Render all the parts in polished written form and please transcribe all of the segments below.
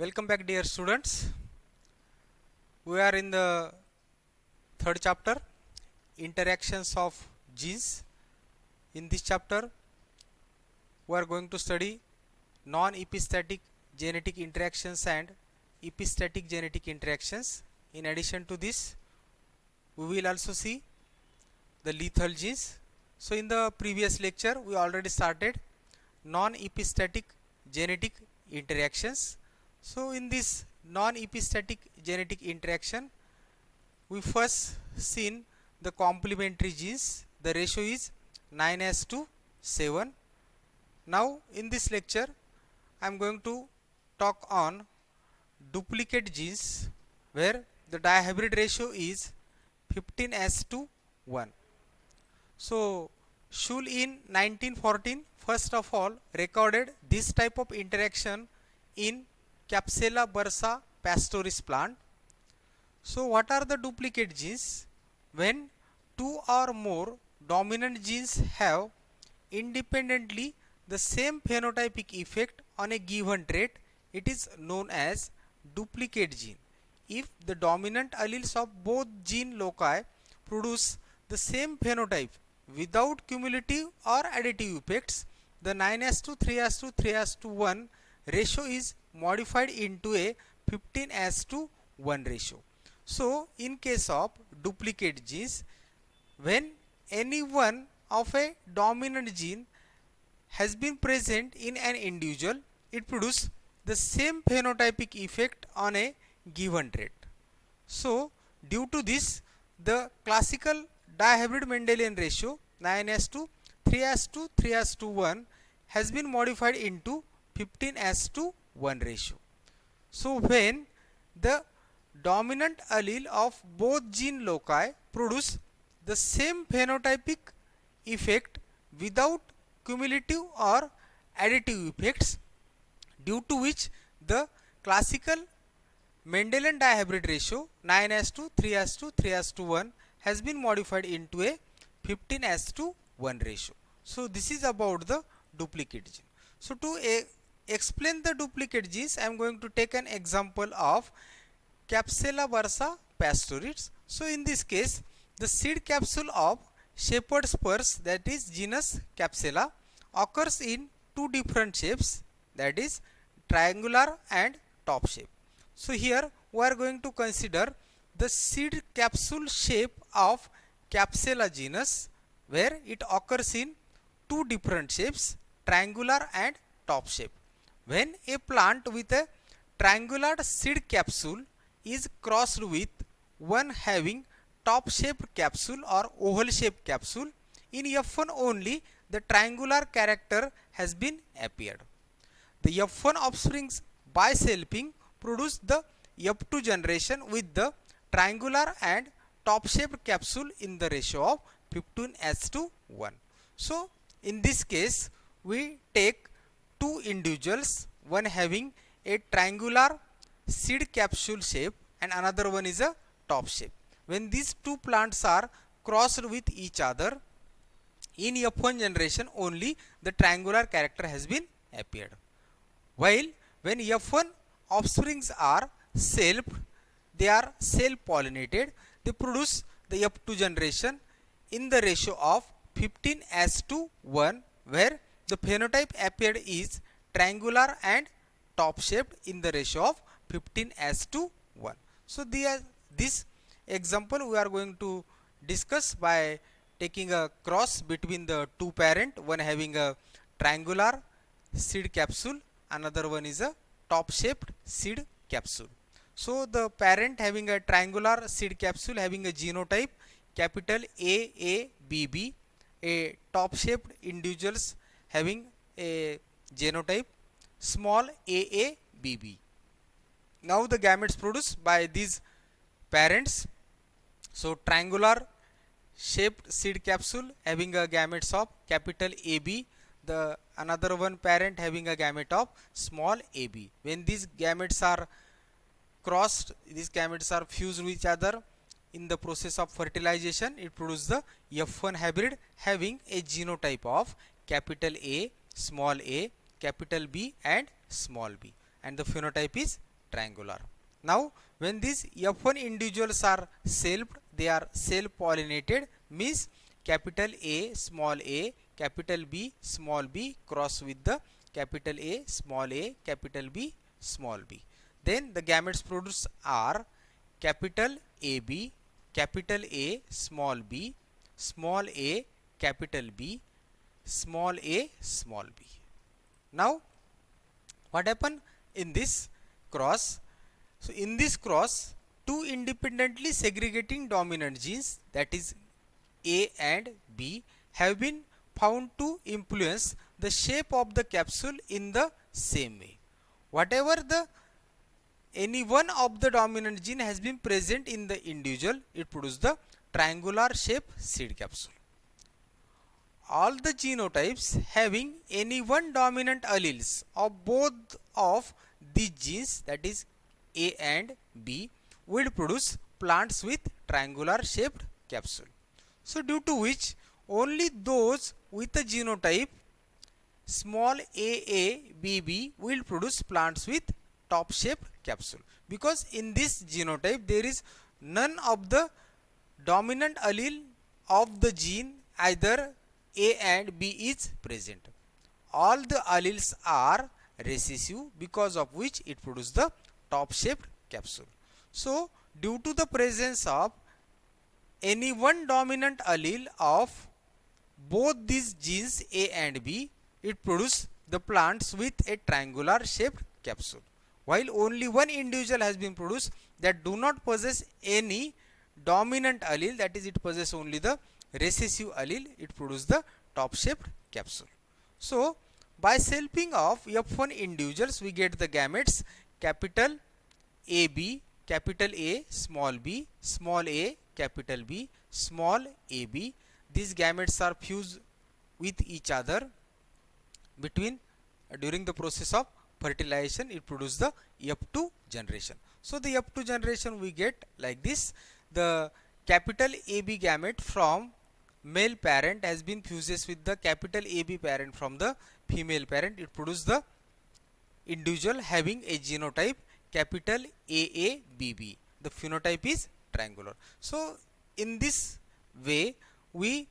Welcome back, dear students. We are in the third chapter, interactions of genes. In this chapter, we are going to study non-epistatic genetic interactions and epistatic genetic interactions. In addition to this, we will also see the lethal genes. So, in the previous lecture, we already started non-epistatic genetic interactions. So, in this non-epistatic genetic interaction, we first seen the complementary genes. The ratio is 9:7. Now, in this lecture, I am going to talk on duplicate genes, where the dihybrid ratio is 15:1. So, Schul in 1914 first of all recorded this type of interaction in Capsella bursa pastoris plant. So, what are the duplicate genes? When two or more dominant genes have independently the same phenotypic effect on a given trait, it is known as duplicate gene. If the dominant alleles of both gene loci produce the same phenotype without cumulative or additive effects, the 9:3:3:1 ratio is modified into a 15:1 ratio. So, in case of duplicate genes, when any one of a dominant gene has been present in an individual, it produces the same phenotypic effect on a given trait. So, due to this, the classical dihybrid Mendelian ratio 9:3:3:1 has been modified into 15:1 ratio. So, when the dominant allele of both gene loci produce the same phenotypic effect without cumulative or additive effects, due to which the classical Mendelian dihybrid ratio 9:3:3:1 has been modified into a 15:1 ratio. So, this is about the duplicate gene. So, to explain the duplicate genes, I am going to take an example of Capsella bursa pastoris. So, in this case, the seed capsule of shepherd's purse, that is genus Capsella, occurs in two different shapes, that is triangular and top shape. So, here we are going to consider the seed capsule shape of Capsella genus, where it occurs in two different shapes, triangular and top shape. When a plant with a triangular seed capsule is crossed with one having top shaped capsule or oval shaped capsule, in F1 only the triangular character has been appeared. The F1 offsprings by selfing produce the F2 generation with the triangular and top shaped capsule in the ratio of 15:1. So, in this case, we take two individuals, one having a triangular seed capsule shape and another one is a top shape. When these two plants are crossed with each other, in F1 generation only the triangular character has been appeared. While when F1 offsprings are selfed, they are self-pollinated, they produce the F2 generation in the ratio of 15:1, where the phenotype appeared is triangular and top shaped in the ratio of 15:1. So, this example we are going to discuss by taking a cross between the two parent, one having a triangular seed capsule, another one is a top shaped seed capsule. So, the parent having a triangular seed capsule having a genotype capital AABB, a top shaped individuals having a genotype small AABB. Now, the gametes produced by these parents. So, triangular shaped seed capsule having a gametes of capital AB, the another one parent having a gamete of small ab. When these gametes are crossed, these gametes are fused with each other in the process of fertilization, it produces the F1 hybrid having a genotype of capital A, small a, capital B and small b. and the phenotype is triangular. Now when these F1 individuals are selfed, they are self-pollinated, means capital A, capital B, small b cross with the capital A, capital B, small b. Then the gametes produced are capital AB, capital A, small b, capital B, small a, small b. Now what happened in this cross? So in this cross, two independently segregating dominant genes, that is A and B, have been found to influence the shape of the capsule in the same way. Whatever the any one of the dominant gene has been present in the individual, it produces the triangular shape seed capsule. All the genotypes having any one dominant alleles of both of these genes, that is A and B, will produce plants with triangular shaped capsule. So due to which only those with a genotype small AABB will produce plants with top shaped capsule, because in this genotype there is none of the dominant allele of the gene either A and B is present. All the alleles are recessive, because of which it produces the top shaped capsule. So due to the presence of any one dominant allele of both these genes A and B, it produces the plants with a triangular shaped capsule, while only one individual has been produced that do not possess any dominant allele, that is it possesses only the recessive allele, it produces the top shaped capsule. So by selfing of F1 individuals, we get the gametes capital AB, capital A, small b, small a, capital B, small ab. These gametes are fused with each other during the process of fertilization. It produces the F2 generation. So the F2 generation we get like this: the capital AB gamete from male parent has been fuses with the capital AB parent from the female parent. It produces the individual having a genotype capital AABB. The phenotype is triangular. So in this way we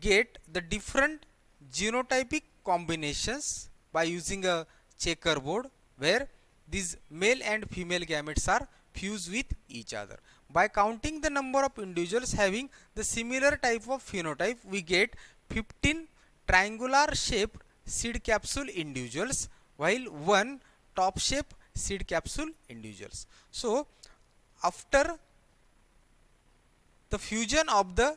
get the different genotypic combinations by using a checkerboard, where these male and female gametes are fused with each other. By counting the number of individuals having the similar type of phenotype, we get 15 triangular shaped seed capsule individuals, while 1 top shaped seed capsule individuals. So after the fusion of the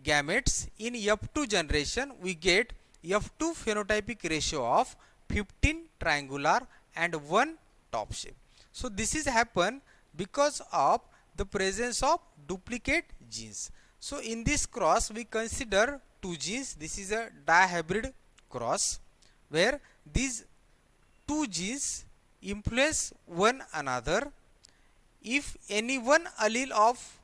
gametes in F2 generation, we get F2 phenotypic ratio of 15 triangular and 1 top shape. So this is happen because of the presence of duplicate genes. So in this cross we consider two genes. This is a dihybrid cross, where these two genes influence one another. If any one allele of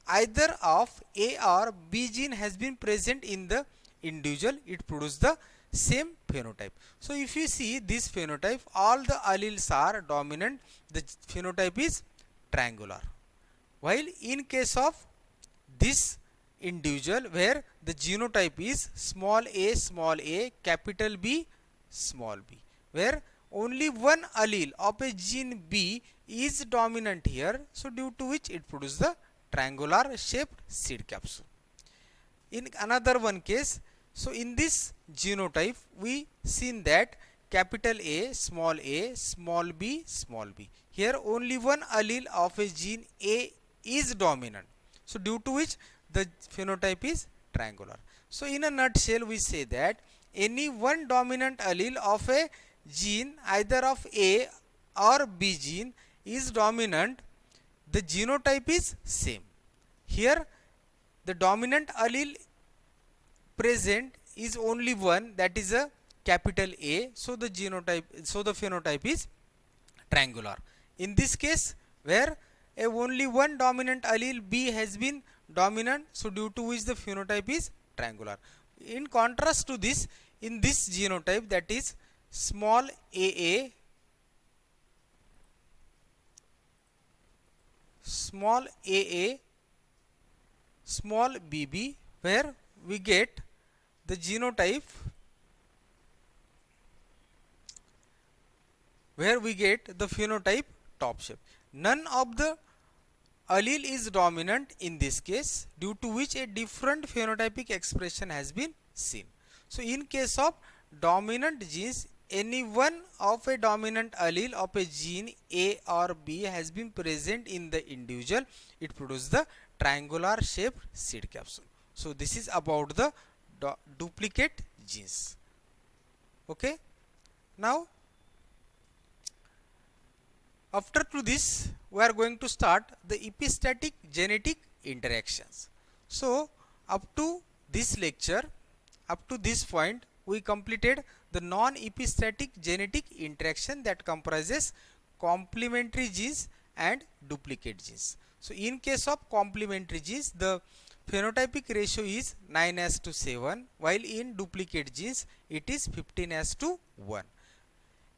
either of A or B gene has been present in the individual, it produces the same phenotype. So if you see this phenotype, all the alleles are dominant, the phenotype is triangular. While in case of this individual, where the genotype is small a, capital B, small b, where only one allele of a gene B is dominant here, so due to which it produces the triangular shaped seed capsule. In another one case, so in this genotype we seen that capital A, small b, small b. Here only one allele of a gene A is dominant, so due to which the phenotype is triangular. So in a nutshell we say that any one dominant allele of a gene either of A or B gene is dominant, the genotype is same. Here the dominant allele present is only one, that is a capital A, so the phenotype is triangular. In this case, where only one dominant allele B has been dominant, so due to which the phenotype is triangular. In contrast to this, in this genotype, that is small aa, small aa, small bb, where we get the genotype, where we get the phenotype top shape. None of the allele is dominant in this case, due to which a different phenotypic expression has been seen. So in case of dominant genes, any one of a dominant allele of a gene A or B has been present in the individual, it produces the triangular shaped seed capsule. So this is about the duplicate genes. Okay. Now after to this, we are going to start the epistatic genetic interactions. So up to this lecture, up to this point, we completed the non-epistatic genetic interaction that comprises complementary genes and duplicate genes. So in case of complementary genes, the phenotypic ratio is 9:7, while in duplicate genes it is 15:1.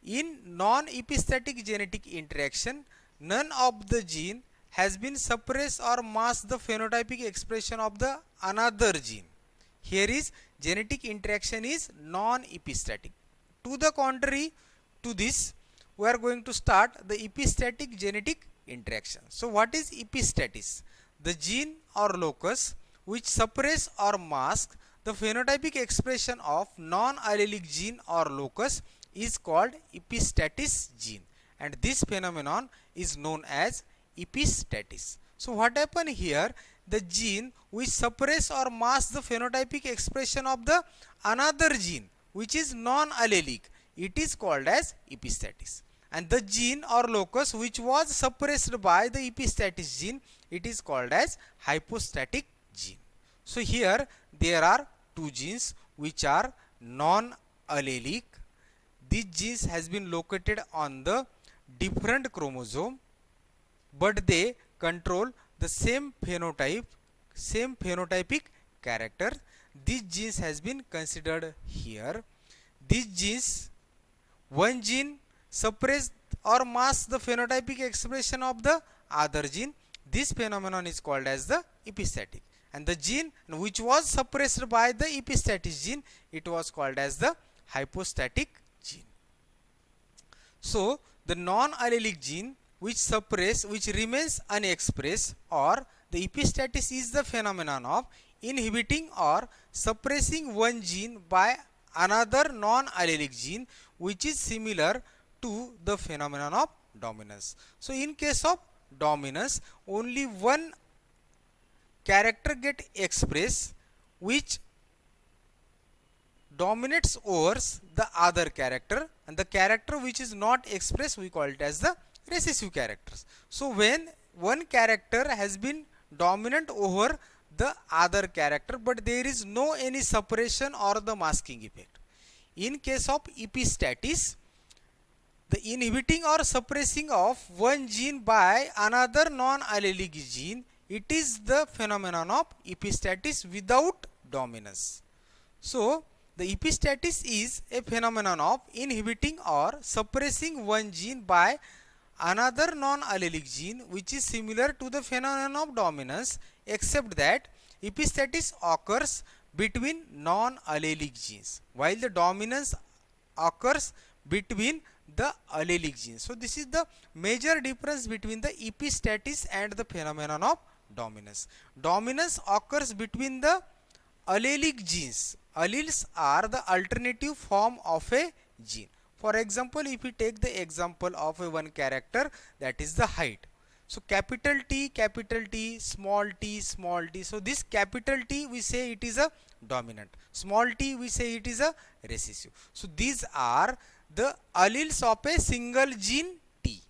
In non-epistatic genetic interaction, none of the gene has been suppressed or masked the phenotypic expression of the another gene. Here is genetic interaction is non-epistatic. To the contrary to this, we are going to start the epistatic genetic interaction. So what is epistatis? The gene or locus which suppress or mask the phenotypic expression of non-allelic gene or locus is called epistatis gene, and this phenomenon is known as epistatis. So what happened here? The gene which suppress or mask the phenotypic expression of the another gene which is non-allelic, it is called as epistatis, and the gene or locus which was suppressed by the epistatis gene, it is called as hypostatic gene. So here there are two genes which are non-allelic. These genes has been located on the different chromosome, but they control the same phenotype, same phenotypic character. These genes has been considered here. These genes, one gene suppress or mask the phenotypic expression of the other gene. This phenomenon is called as the epistatic, and the gene which was suppressed by the epistatis gene, it was called as the hypostatic gene. So the non-allelic gene which suppress, which remains unexpressed, or the epistatis is the phenomenon of inhibiting or suppressing one gene by another non-allelic gene which is similar to the phenomenon of dominance. So in case of dominance, only one character get expressed which dominates over the other character, and the character which is not expressed we call it as the recessive characters. So when one character has been dominant over the other character, but there is no any suppression or the masking effect. In case of epistatis, the inhibiting or suppressing of one gene by another non-allelic gene, it is the phenomenon of epistatis without dominance. So the epistatis is a phenomenon of inhibiting or suppressing one gene by another non-allelic gene which is similar to the phenomenon of dominance, except that epistatis occurs between non-allelic genes while the dominance occurs between the allelic genes. So this is the major difference between the epistatis and the phenomenon of dominance. Dominance occurs between the allelic genes. Alleles are the alternative form of a gene. For example, if we take the example of a one character, that is the height. So capital T, small t, small t. So this capital T we say it is a dominant. Small t we say it is a recessive. So these are the alleles of a single gene T.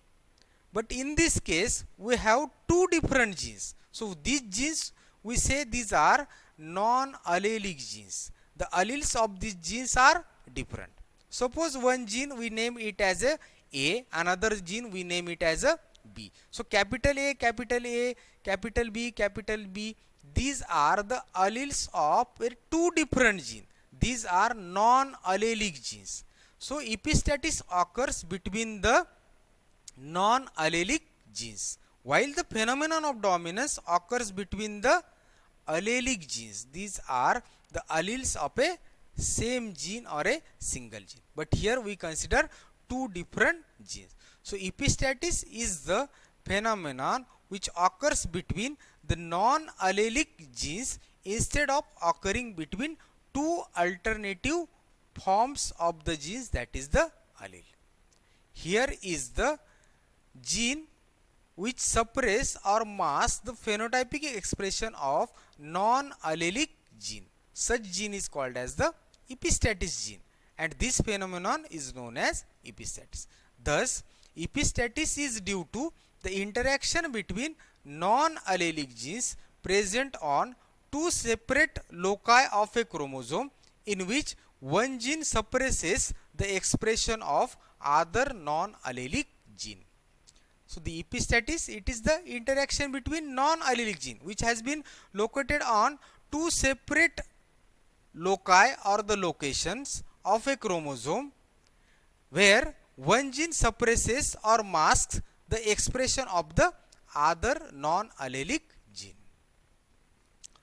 But in this case we have two different genes. So these genes we say these are non-allelic genes. The alleles of these genes are different. Suppose one gene we name it as a, another gene we name it as a B. So capital A, capital B, these are the alleles of two different genes. These are non-allelic genes. So epistasis occurs between the non-allelic genes, while the phenomenon of dominance occurs between the allelic genes. These are the alleles of a same gene or a single gene, but here we consider two different genes. So epistasis is the phenomenon which occurs between the non-allelic genes instead of occurring between two alternative forms of the genes, that is the allele. Here is the gene which suppress or mask the phenotypic expression of non-allelic gene. Such gene is called as the epistasis gene, and this phenomenon is known as epistasis. Thus, epistasis is due to the interaction between non-allelic genes present on two separate loci of a chromosome, in which one gene suppresses the expression of other non-allelic gene. So the epistasis, it is the interaction between non-allelic gene which has been located on two separate loci or the locations of a chromosome, where one gene suppresses or masks the expression of the other non-allelic gene.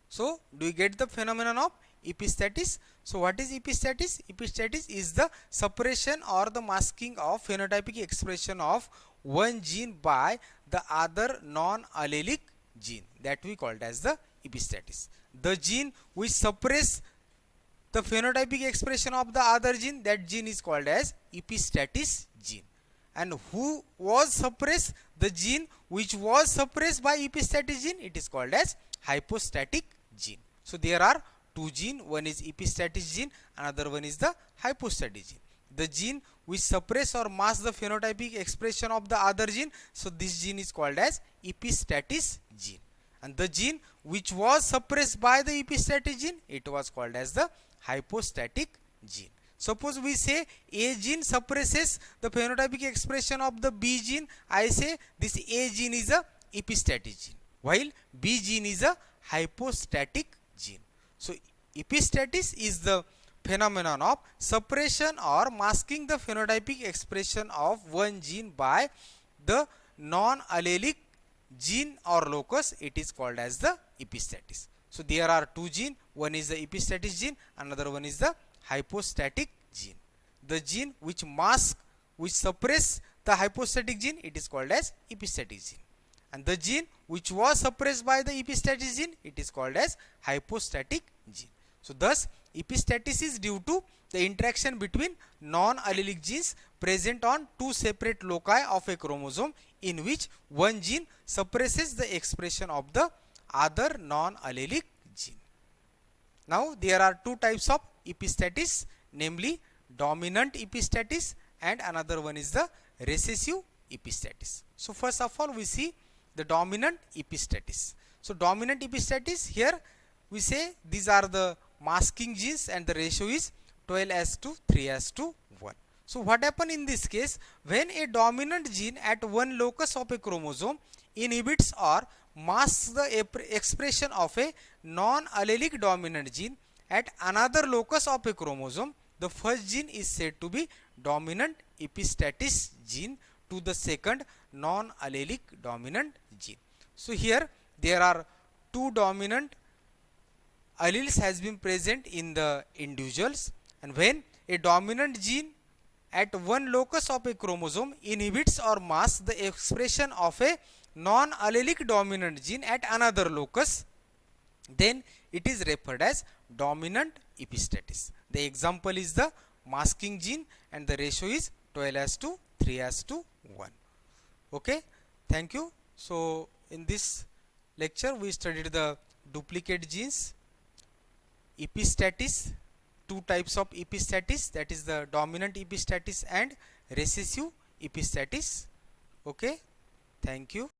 So do you get the phenomenon of epistasis? So what is epistasis? Epistasis is the suppression or the masking of phenotypic expression of one gene by the other non-allelic gene, that we called as the epistasis. The gene which suppress the phenotypic expression of the other gene, that gene is called as epistasis gene. And who was suppressed? The gene which was suppressed by epistasis gene, it is called as hypostatic gene. So there are two genes, one is epistasis gene, another one is the hypostatic gene. The gene which suppress or mask the phenotypic expression of the other gene, so this gene is called as epistasis gene. And the gene which was suppressed by the epistasis gene, it was called as the hypostatic gene. Suppose we say A gene suppresses the phenotypic expression of the B gene, I say this A gene is a epistasis gene, while B gene is a hypostatic gene. So epistasis is the phenomenon of suppression or masking the phenotypic expression of one gene by the non-allelic gene or locus, it is called as the epistasis. So there are two genes, one is the epistasis gene, another one is the hypostatic gene. The gene which suppress the hypostatic gene, it is called as epistasis gene, and the gene which was suppressed by the epistasis gene, it is called as hypostatic gene. So thus epistasis is due to the interaction between non-allelic genes present on two separate loci of a chromosome, in which one gene suppresses the expression of the other non-allelic gene. Now there are two types of epistasis, namely dominant epistasis and another one is the recessive epistasis. So first of all we see the dominant epistasis. So dominant epistasis, here we say these are the masking genes and the ratio is 12:3:1. So what happen in this case? When a dominant gene at one locus of a chromosome inhibits or masks the expression of a non-allelic dominant gene at another locus of a chromosome, the first gene is said to be dominant epistasis gene to the second non-allelic dominant gene. So here there are two dominant alleles has been present in the individuals, and when a dominant gene at one locus of a chromosome inhibits or masks the expression of a non-allelic dominant gene at another locus, then it is referred as dominant epistasis. The example is the masking gene and the ratio is 12:3:1. Okay, thank you. So in this lecture we studied the duplicate genes, epistasis, two types of epistasis, that is the dominant epistasis and recessive epistasis. Okay, thank you.